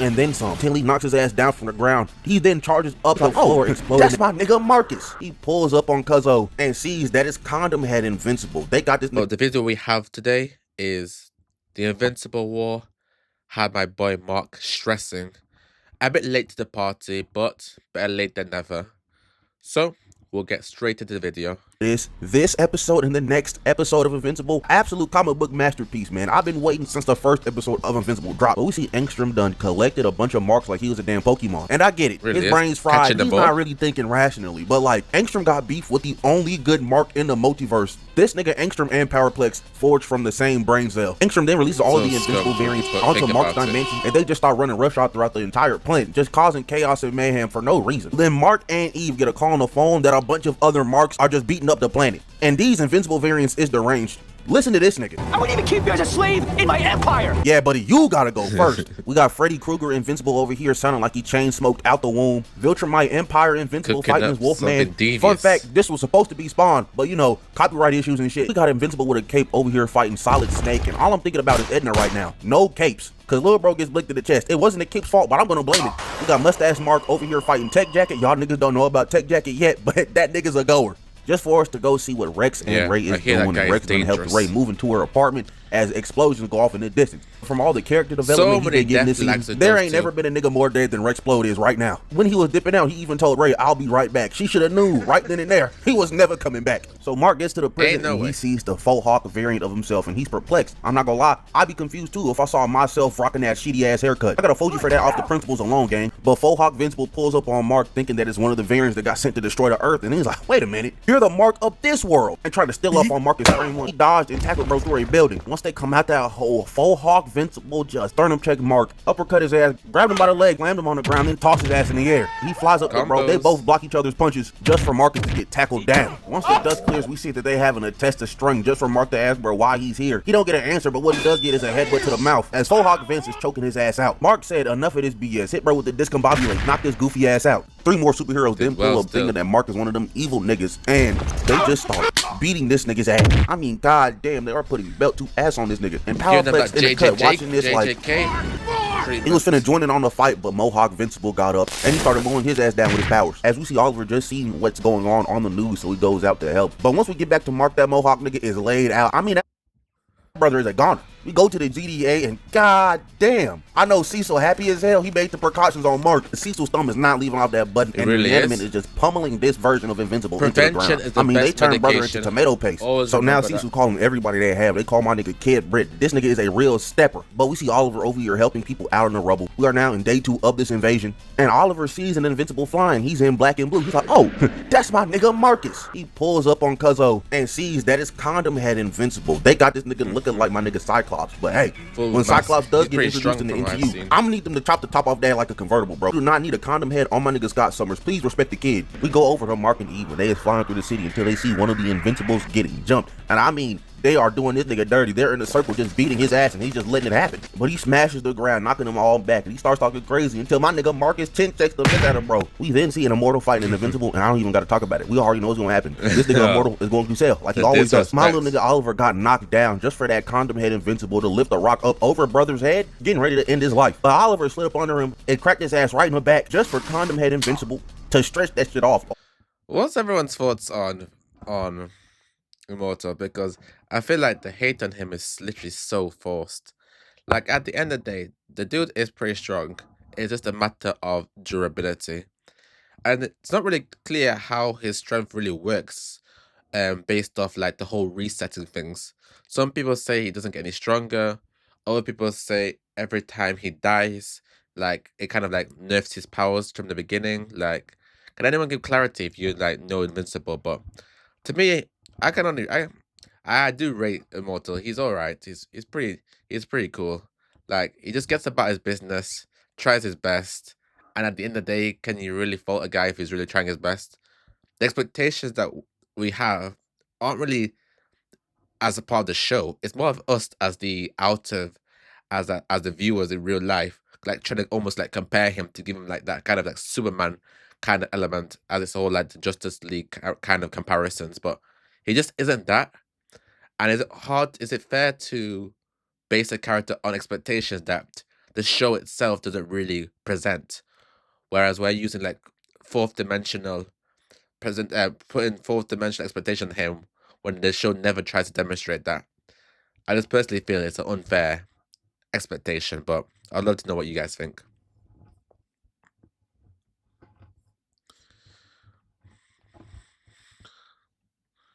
and then some, till he knocks his ass down from the ground. He then charges up the floor, exploding. That's my nigga Marcus. He pulls up on Cuzzo and sees that his condom had Invincible. They got this. Well, the video we have today is the Invincible War. Had my boy Mark stressing. A bit late to the party, but better late than never. So, we'll get straight into the video. This episode and the next episode of Invincible, absolute comic book masterpiece, man. I've been waiting since the first episode of Invincible dropped. But we see Angstrom done collected a bunch of marks like he was a damn Pokemon. And I get it. Really his brain's fried. Catching the He's ball. not really thinking rationally. But like, Angstrom got beef with the only good mark in the multiverse. This nigga Angstrom and Powerplex forged from the same brain cell. Angstrom then releases all of the Invincible variants onto Mark's dimension, and they just start running roughshod throughout the entire planet, just causing chaos and mayhem for no reason. Then Mark and Eve get a call on the phone that a bunch of other marks are just beating up the planet. And these Invincible variants is deranged. Listen to this nigga. I wouldn't even keep you as a slave in my empire. Yeah, buddy, you gotta go first. We got Freddy Krueger Invincible over here sounding like he chain smoked out the womb. Viltrumite Empire Invincible Cooking fighting up his Wolfman. something devious. Fun fact, this was supposed to be Spawn, but you know, copyright issues and shit. We got Invincible with a cape over here fighting Solid Snake, and all I'm thinking about is Edna right now. No capes. Cause little bro gets blicked in the chest. It wasn't the cape's fault, but I'm gonna blame it. We got Mustache Mark over here fighting Tech Jacket. Y'all niggas don't know about Tech Jacket yet, but that nigga's a goer. Just for us to go see what Rex and Ray is doing, and Rex gonna help Ray move into her apartment as explosions go off in the distance. From all the character development he's been getting this season, there ain't never been a nigga more dead than Rexplode is right now. When he was dipping out, he even told Ray, "I'll be right back." She should have knew right then and there he was never coming back. So Mark gets to the prison and he sees the Faux Hawk variant of himself, and he's perplexed. I'm not gonna lie, I'd be confused too if I saw myself rocking that shitty ass haircut. I gotta fold you for that off the principles alone, gang. But Faux Hawk Invincible pulls up on Mark thinking that it's one of the variants that got sent to destroy the Earth, and he's like, "Wait a minute, you're the Mark of this world," and tried to steal up on Marcus frame one. He dodged and tackled bro through a building. Once they come out that hole, Faux Hawk Invincible just sternum check Mark, uppercut his ass, grabbed him by the leg, slammed him on the ground, then tossed his ass in the air. He flies up to bro. They both block each other's punches just for Marcus to get tackled down. Once the dust clears, we see that they having a test of strength just for Mark to ask bro why he's here. He don't get an answer, but what he does get is a headbutt to the mouth as Faux Hawk Vince is choking his ass out. Mark said, "Enough of this BS. Hit bro with the discombobulate. Knock this goofy ass out." 3 more superheroes then pull up thinking that Mark is one of them evil niggas, and they just start beating this nigga's ass. I mean, god damn, they are putting belt to ass on this nigga. And Powerflex in the cut watching this like he was finna join in on the fight, but Mohawk Invincible got up and he started mowing his ass down with his powers. As we see Oliver just seeing what's going on the news, so he goes out to help. But once we get back to Mark, that Mohawk nigga is laid out. I mean, that brother is a goner. We go to the GDA and god damn, I know Cecil happy as hell. He made the precautions on Mark. Cecil's thumb is not leaving off that button, and the enemy is just pummeling this version of Invincible into the ground. I mean, they turned brother into tomato paste. So now Cecil's calling everybody they have. They call my nigga Kid Britt. This nigga is a real stepper. But we see Oliver over here helping people out in the rubble. We are now in day 2 of this invasion, and Oliver sees an Invincible flying. He's in black and blue. He's like, "Oh, that's my nigga Marcus." He pulls up on Cuzzo and sees that his condom had Invincible. They got this nigga looking like my nigga Cyclops, but hey, when Cyclops does get introduced in the MCU, I'm gonna need them to chop the top off that like a convertible, bro. Do not need a condom head on my nigga Scott Summers. Please respect the kid. We go over to Mark and Eve when they is flying through the city until they see one of the Invincibles getting jumped. And I mean, they are doing this nigga dirty. They're in a circle just beating his ass, and he's just letting it happen. But he smashes the ground, knocking them all back, and he starts talking crazy until my nigga Marcus chin checks the shit at him, bro. We then see an Immortal fighting an Invincible, and I don't even got to talk about it. We already know what's gonna happen. This nigga Immortal is going to sell like he always does. My little nigga Oliver got knocked down just for that condom head Invincible to lift a rock up over brother's head, getting ready to end his life. But Oliver slid up under him and cracked his ass right in the back just for condom head Invincible to stretch that shit off. What's everyone's thoughts on Immortal? Because I feel like the hate on him is literally so forced. Like, at the end of the day, the dude is pretty strong. It's just a matter of durability. And it's not really clear how his strength really works, based off like the whole resetting things. Some people say he doesn't get any stronger. Other people say every time he dies, like it kind of like nerfs his powers from the beginning. Like, can anyone give clarity if you like know Invincible? But to me, I do rate Immortal. He's alright. He's pretty cool. Like, he just gets about his business, tries his best, and at the end of the day, can you really fault a guy if he's really trying his best? The expectations that we have aren't really as a part of the show. It's more of us as the as the viewers in real life, like trying to almost like compare him to give him like that kind of like Superman kind of element, as it's all like the Justice League kind of comparisons. But he just isn't that. And is it fair to base a character on expectations that the show itself doesn't really present. Whereas we're using like fourth dimensional putting fourth dimensional expectation on him when the show never tries to demonstrate that. I just personally feel it's an unfair expectation, but I'd love to know what you guys think.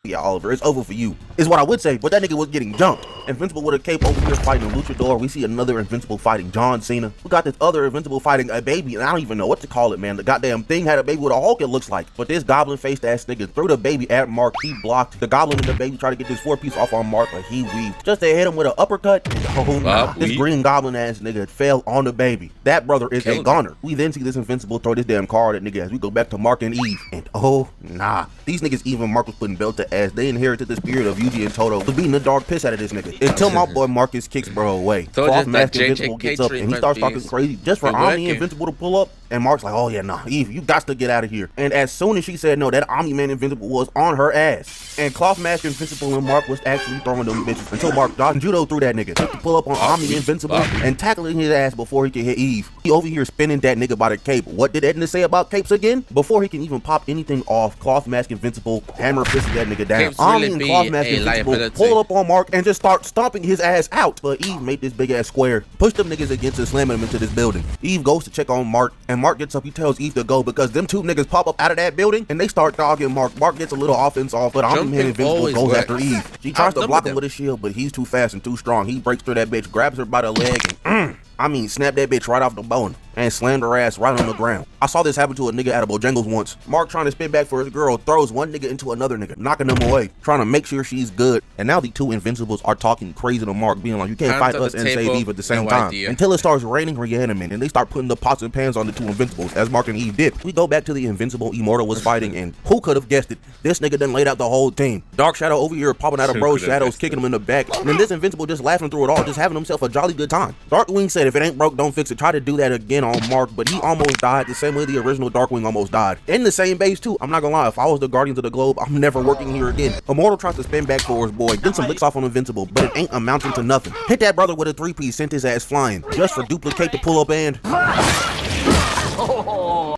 Yeah, Oliver, it's over for you, is what I would say, but that nigga was getting jumped. Invincible with a cape over here fighting a luchador. We see another Invincible fighting John Cena. We got this other Invincible fighting a baby, and I don't even know what to call it, man. The goddamn thing had a baby with a Hulk, it looks like. But this goblin-faced ass nigga threw the baby at Mark. He blocked. The goblin and the baby tried to get this 4-piece off on Mark, but he weaved. Just to hit him with an uppercut, oh nah. This green goblin ass nigga fell on the baby. That brother is a goner. We then see this Invincible throw this damn card at nigga as we go back to Mark and Eve. And oh nah. These niggas, even Mark was putting belt to ass. They inherited the spirit of Yuji and Toto to beating the dog piss out of this nigga. Until my boy Marcus kicks bro away. Cloth Mask Invincible gets up and he starts talking crazy just for Omni Invincible to pull up. And Mark's like, oh yeah, nah, Eve, you got to get out of here. And as soon as she said no, that Omni-Man Invincible was on her ass. And Cloth Mask Invincible and Mark was actually throwing them bitches until Mark dodged judo through that nigga. Took the pull up on Omni Invincible and tackling his ass before he could hit Eve. He over here spinning that nigga by the cape. What did Edna say about capes again? Before he can even pop anything off, Cloth Mask Invincible hammer fisted that nigga down. Omni and Cloth Mask Invincible pull up on Mark and just start stomping his ass out. But Eve made this big ass square, pushed them niggas against and slamming him into this building. Eve goes to check on Mark, and Mark gets up. He tells Eve to go because them two niggas pop up out of that building and they start dogging Mark. Mark gets a little offense off, but Omni-Man Invincible goes after Eve. She tries to block him with a shield, but he's too fast and too strong. He breaks through that bitch, grabs her by the leg, and snap that bitch right off the bone and slammed her ass right on the ground. I saw this happen to a nigga at a Bojangles once. Mark, trying to spin back for his girl, throws one nigga into another nigga, knocking them away, trying to make sure she's good. And now the two Invincibles are talking crazy to Mark, being like, you can't fight us and save Eve at the same time. Until it starts raining reanimate and they start putting the pots and pans on the two Invincibles, as Mark and Eve did. We go back to the Invincible Immortal was fighting, and who could have guessed it? This nigga done laid out the whole team. Dark Shadow over here popping out of bro's shadows, kicking him in the back, and then this Invincible just laughing through it all, just having himself a jolly good time. Darkwing said if it ain't broke, don't fix it. Try to do that again on Mark, but he almost died the same way the original Darkwing almost died. In the same base too. I'm not gonna lie, if I was the Guardians of the Globe, I'm never working here again. Immortal tries to spin back for his boy, get some licks off on Invincible, but it ain't amounting to nothing. Hit that brother with a 3-piece, sent his ass flying, just for duplicate the pull up and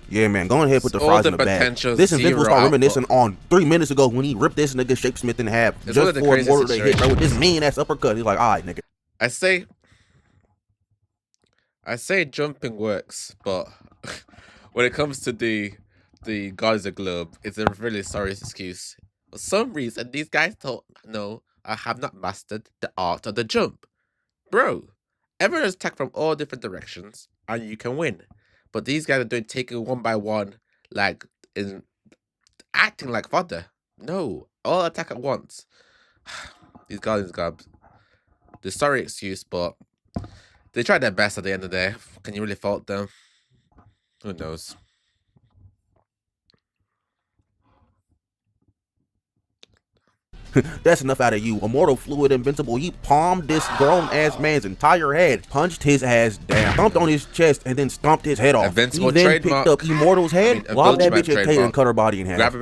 yeah, man, go ahead, put the fries in the bag. This Invincible start reminiscing on 3 minutes ago when he ripped this nigga Shapesmith in half just for Immortal to hit bro with this mean ass uppercut. He's like, alright, nigga. I say jumping works, but when it comes to the Guardians of the Globe, it's a really sorry excuse. For some reason, these guys thought, no, I have not mastered the art of the jump. Bro, everyone is attacked from all different directions, and you can win. But these guys are taking one by one, like, acting like fodder. No, all attack at once. These Guardians Gobs. The sorry excuse, but they tried their best at the end of the day. Can you really fault them? Who knows? That's enough out of you. Immortal fluid Invincible. He palmed this grown-ass man's entire head, punched his ass down, stomped on his chest, and then stomped his head off. Invincible he then picked up Immortal's head, lobbed that bitch at Kate and cut her body in half.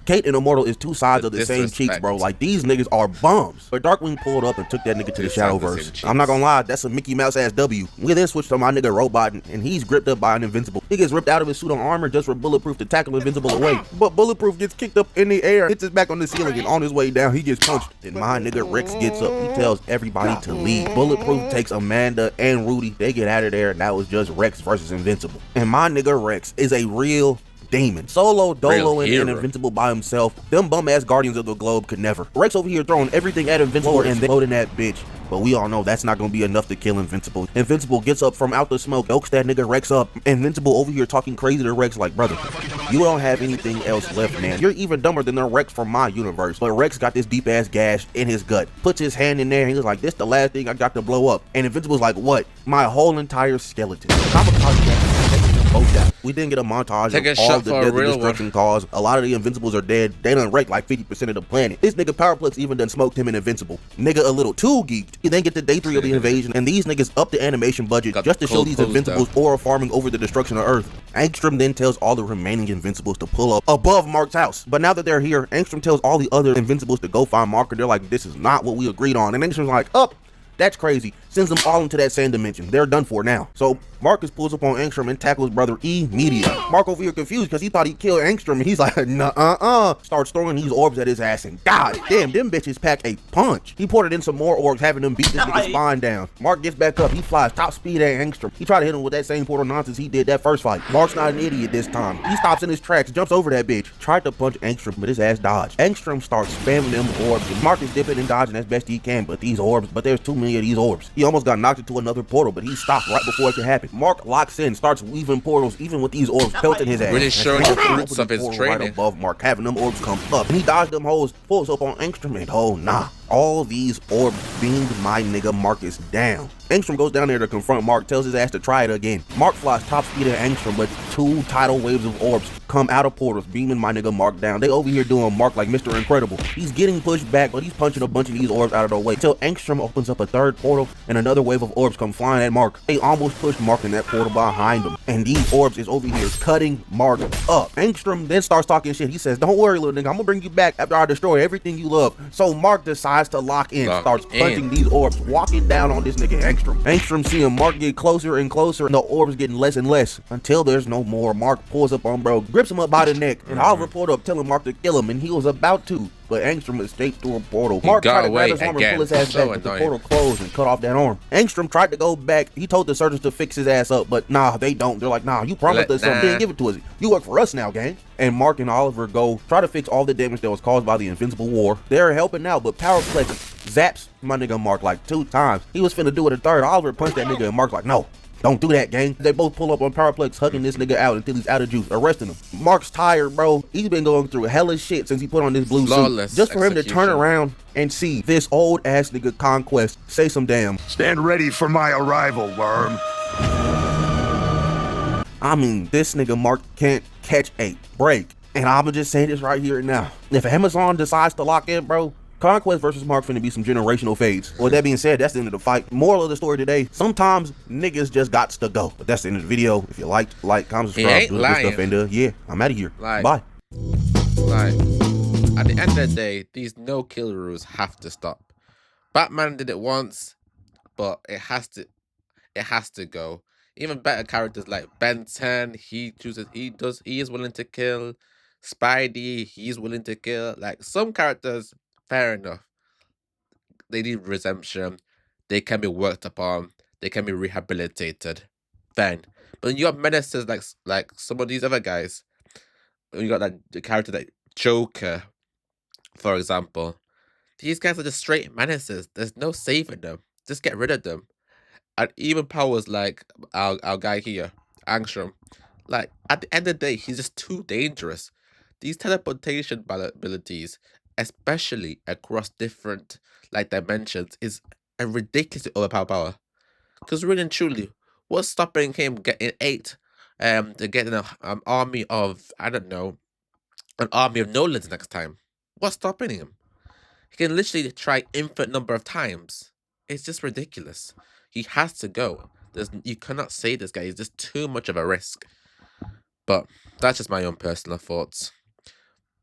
Kate and Immortal is two sides of the same cheeks, bro. Like, these niggas are bums. But Darkwing pulled up and took that nigga to the Shadowverse. I'm not gonna lie, that's a Mickey Mouse ass W. We then switched to my nigga Robot, and he's gripped up by an Invincible. He gets ripped out of his suit of armor just for Bulletproof to tackle Invincible away. But Bulletproof gets kicked up in the air, hits his back on the ceiling, and on his way down, he gets punched. Then my nigga Rex gets up. He tells everybody to leave. Bulletproof takes Amanda and Rudy. They get out of there, and that was just Rex versus Invincible. And my nigga Rex is a real demon. Solo, Dolo, and Invincible by himself. Them bum ass Guardians of the Globe could never. Rex over here throwing everything at Invincible and then loading that bitch. But we all know that's not gonna be enough to kill Invincible. Invincible gets up from out the smoke, elks that nigga Rex up. Invincible over here talking crazy to Rex like, brother, you don't have anything else left, man. You're even dumber than the Rex from my universe. But Rex got this deep ass gash in his gut. Puts his hand in there and he's like, this the last thing I got to blow up. And Invincible's like, what? My whole entire skeleton. We didn't get a montage of all the deadly destruction caused. A lot of the Invincibles are dead. They done wrecked like 50% of the planet. This nigga Powerplex even done smoked him in Invincible. Nigga a little too geeked. You then get to day 3 of the invasion, and these niggas up the animation budget just to show these Invincibles aura farming over the destruction of Earth. Angstrom then tells all the remaining Invincibles to pull up above Mark's house. But now that they're here, Angstrom tells all the other Invincibles to go find Mark, and they're like, this is not what we agreed on. And Angstrom's like, up. That's crazy. sends them all into that same dimension. They're done for now. So Marcus pulls up on Angstrom and tackles brother immediately. Mark over here confused because he thought he killed Angstrom, and he's like, nah, starts throwing these orbs at his ass, and god damn, them bitches pack a punch. He ported in some more orbs, having them beat this nigga's spine down. Mark gets back up, he flies top speed at Angstrom. He tried to hit him with that same portal nonsense he did that first fight. Mark's not an idiot this time. He stops in his tracks, jumps over that bitch, tried to punch Angstrom, but his ass dodged. Angstrom starts spamming them orbs, and Mark is dipping and dodging as best he can, but there's too many of these orbs. He almost got knocked into another portal, but he stopped right before it could happen. Mark locks in, starts weaving portals, even with these orbs pelting his ass. Really showing the fruits of his Right training. above Mark, having them orbs come up, and he dodged them hoes, pulls up on Angstrom, and oh nah. All these orbs beamed my nigga Marcus down. Angstrom goes down there to confront Mark, tells his ass to try it again. Mark flies top speed at Angstrom, but 2 tidal waves of orbs come out of portals, beaming my nigga Mark down. They over here doing Mark like Mr. Incredible. He's getting pushed back, but he's punching a bunch of these orbs out of the way until Angstrom opens up a 3rd portal and another wave of orbs come flying at Mark. They almost pushed Mark in that portal behind him, and these orbs is over here cutting Mark up. Angstrom then starts talking shit. He says, don't worry, little nigga, I'm gonna bring you back after I destroy everything you love. So Mark decides to lock in, starts punching these orbs, walking down on this nigga Angstrom. Angstrom seeing Mark get closer and closer, and the orbs getting less and less until there's no more. Mark pulls up on bro, grips him up by the neck, and Oliver pulled up telling Mark to kill him, and he was about to, but Angstrom escaped through a portal. Mark tried to grab his arm and pull his ass back, but the portal closed and cut off that arm. Angstrom tried to go back. He told the surgeons to fix his ass up, but nah, they don't. They're like, nah, you promised us something, didn't give it to us. You work for us now, gang. And Mark and Oliver go try to fix all the damage that was caused by the Invincible War. They're helping out, but Powerplex zaps my nigga Mark like 2 times. He was finna do it a 3rd. Oliver punched that nigga, and Mark's like, no. Don't do that, gang. They both pull up on Powerplex, hugging this nigga out until he's out of juice, arresting him. Mark's tired, bro. He's been going through hella shit since he put on this blue suit. Just for him to turn around and see this old ass nigga Conquest say some damn. Stand ready for my arrival, worm. I mean, this nigga Mark can't catch a break. And I'ma just say this right here and now. If Amazon decides to lock in, bro, Conquest versus Mark finna be some generational fades. With that being said, that's the end of the fight. Moral of the story today, sometimes niggas just gots to go. But that's the end of the video. If you liked, like, comment, subscribe, do the good stuff, and yeah, I'm out of here. Bye. Like, at the end of the day, these no-kill rules have to stop. Batman did it once, but it has to go. Even better characters like Ben 10, he is willing to kill. Spidey, he's willing to kill. Like, some characters, fair enough. They need redemption. They can be worked upon. They can be rehabilitated. Fine. But you got menaces like some of these other guys. You got the character like Joker, for example. These guys are just straight menaces. There's no saving them. Just get rid of them. And even powers like our guy here, Angstrom. Like, at the end of the day, he's just too dangerous. These teleportation abilities, especially across different dimensions, is a ridiculously overpowered power. Because really and truly, what's stopping him getting 8 to getting an army of, I don't know, an army of Nolans next time? What's stopping him? He can literally try infinite number of times. It's just ridiculous. He has to go. You cannot save this guy. He's just too much of a risk. But that's just my own personal thoughts.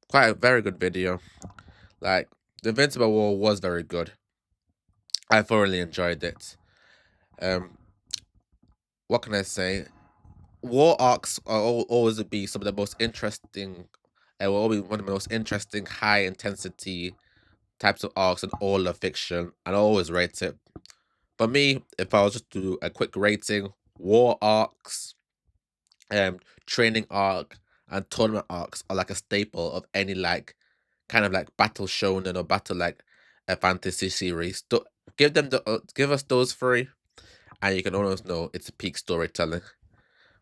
Quite a very good video. Like, the Invincible War was very good. I thoroughly enjoyed it. What can I say? War arcs are always be some of the most interesting. Will always be one of the most interesting, high intensity types of arcs in all of fiction, and I always rate it. For me, if I was just to do a quick rating, war arcs, training arc, and tournament arcs are like a staple of any kind of battle shonen or battle a fantasy series. Give us those 3, and you can almost know it's peak storytelling.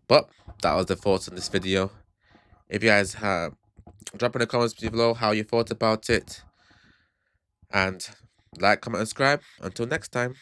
But that was the thoughts on this video. If you guys drop in the comments below how you thought about it, and like, comment, and subscribe. Until next time.